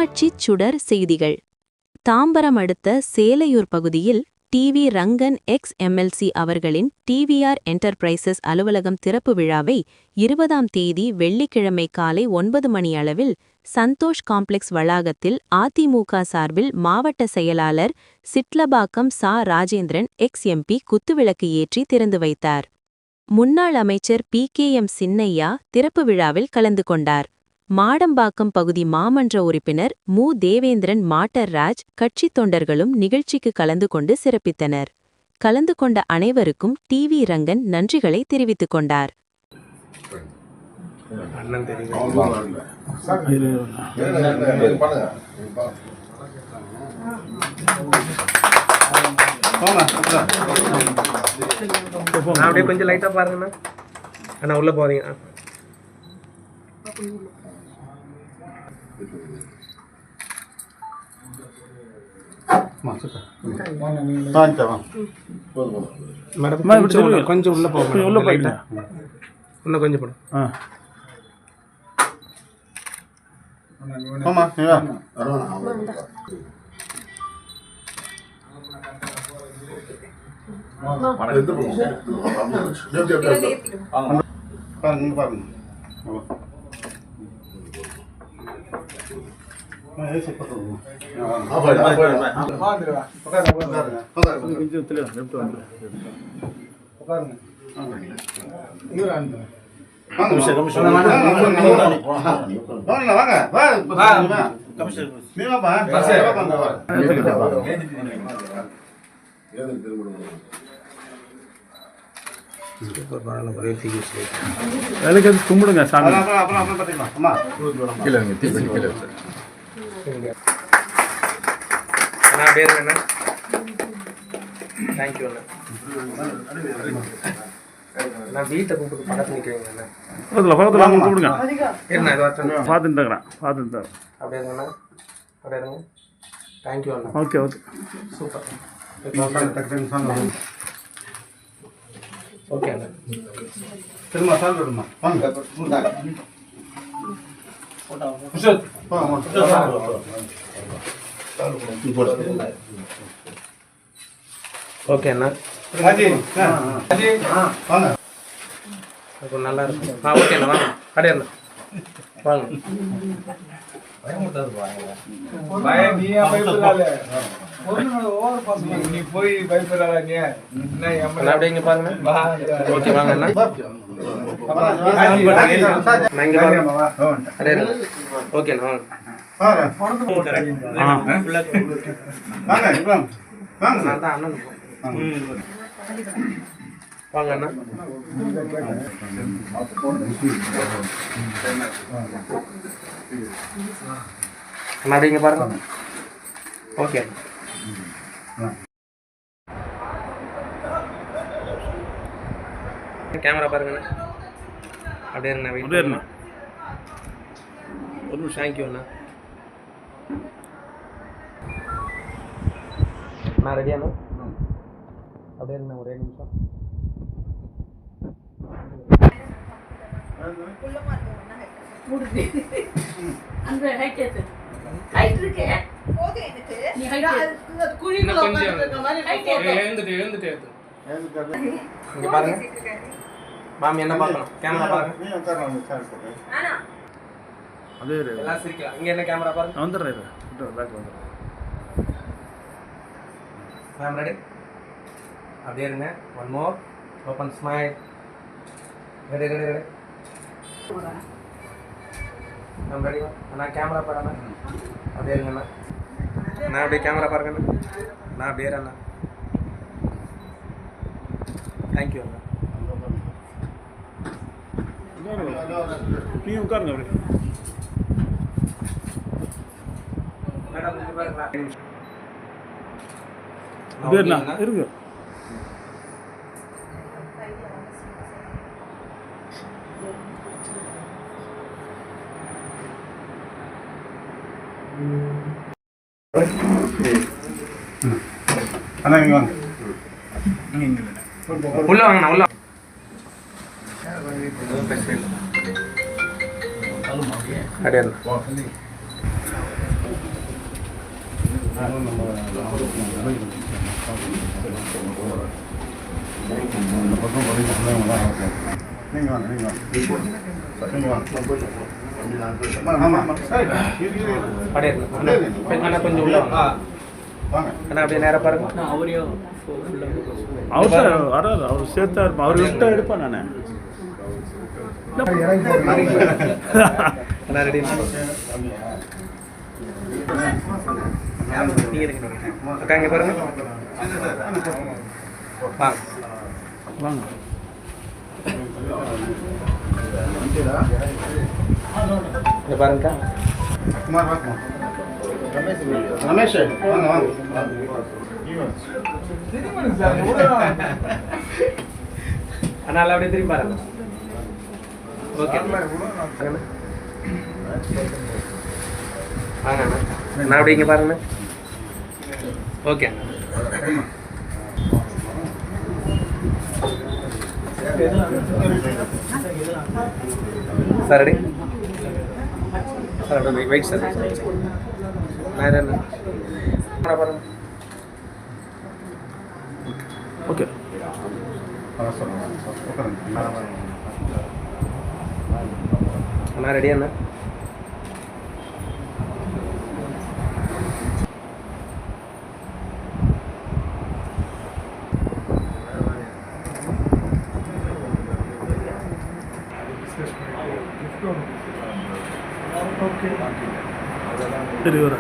மீனாட்சி சுடர் செய்திகள். தாம்பரம் அடுத்த சேலையூர் பகுதியில் டிவி ரங்கன் எக்ஸ்-எம்எல்சி அவர்களின் டிவிஆர் என்டர்பிரைசஸ் அலுவலகம் திறப்பு விழாவை 20ஆம் தேதி வெள்ளிக்கிழமை காலை 9 மணி அளவில் சந்தோஷ் காம்ப்ளெக்ஸ் வளாகத்தில் அதிமுக சார்பில் மாவட்ட செயலாளர் சிட்லபாக்கம் சா. ராஜேந்திரன் எக்ஸ்-எம்பி குத்துவிளக்கு ஏற்றி திறந்து வைத்தார். முன்னாள் அமைச்சர் PKM சின்னையா திறப்பு விழாவில் கலந்து கொண்டார். மாடம்பாக்கம் பகுதி மாமன்ற உறுப்பினர் மு. தேவேந்திரன் மாட்டர்ராஜ் கட்சித் தொண்டர்களும் நிகழ்ச்சிக்கு கலந்து கொண்டு சிறப்பித்தனர். கலந்து கொண்ட அனைவருக்கும் டிவி ரங்கன் நன்றிகளை தெரிவித்துக் கொண்டார். அப்படியே கொஞ்சம் லைட்டா பாருங்கண்ணா. அண்ணா உள்ள போறீங்க. கொஞ்சம் உள்ள போங்க. உள்ள போயிட்டா இன்னும் கொஞ்சம் போடும். கும்பிடுங்க சாமி. தேங்க்யூ அண்ணா. நான் வீட்டை கூப்பிட்டு பக்கத்து நிற்கிறேங்க. கூப்பிடுங்க. பார்த்துட்டு அப்படியே இருங்கண்ணா. அப்படியே இருங்க. தேங்க்யூ அண்ணா. Okay okay super. ஓகே அண்ணா. திரும்ப சார் விடுமா. ஓகே அண்ணா. நல்லா இருக்கும். ஓகே அண்ணா வாங்க. அப்படியே அண்ணா வாங்க. நீ போய் பயப்படாத. அப்படியே இங்க பாருங்க. ஓகே வாங்க அண்ணா. ஓகே அண்ணா வாங்க அண்ணா. அப்படியே இங்க பாருங்க. ஓகே கேமரா பாருங்கண்ணா. அப்படியே இருங்கண்ணா. வெயிட் இருண்ணா. ஒரு நிமிஷம். தேங்க்யூ அண்ணா. நான் ரெடியாண்ணா. அப்படியே இருங்கண்ணா. ஒரே நிமிஷம். இங்க பாருங்க. மாமி என்ன பார்க்கணும்? கேமரா பாருங்க. எல்லாம் சிரிக்கலாம். இங்க என்ன கேமரா பாருங்க. வந்துடுறேன். Ma'am ready? அப்படியே இருங்க. One more. Open smile. Ready ready ready. Ma'am ready? அண்ணா கேமரா பாருங்க. அப்படியே இருங்க அண்ணா. நான் அப்படியே கேமரா பாருங்க அண்ணா. நான் அப்படியே அண்ணா. தேங்க்யூ அண்ணா. நீ உட்காருங்க. மேடம் இருக்கு. அண்ணா இங்க வாங்க. உள்ள வாங்கண்ணா. உள்ள அப்படியே இந்த பக்கம் நீங்கள் வாங்க நீங்கள் வாங்க ஆமாம் அப்படியே இருக்கு அண்ணா கொஞ்சம் உள்ள வாங்க. வாங்க அண்ணா அப்படியே நேராக பாருங்க அவர் தான் வராது அவர் சேர்த்தா இருப்பான் அவர் விட்டா எடுப்பேன் நான் அண்ணா ரெடி அக்கா இங்கே பாருங்க வாங்க வாங்க இங்கே பாருங்கக்கா குமார் வாங்க ரமேஷ் வாங்க வாங்க அண்ணா அப்படியே திரும்பி பாருங்க ஓகே வாங்க அண்ணா நான் அப்படி இங்கே பாருங்கண்ணா ஓகே சார் ரெடி சார் அப்படியே வெயிட் சார் நான் என்ன பாருங்க ஓகே அண்ணா ரெடி அண்ணா சரி வர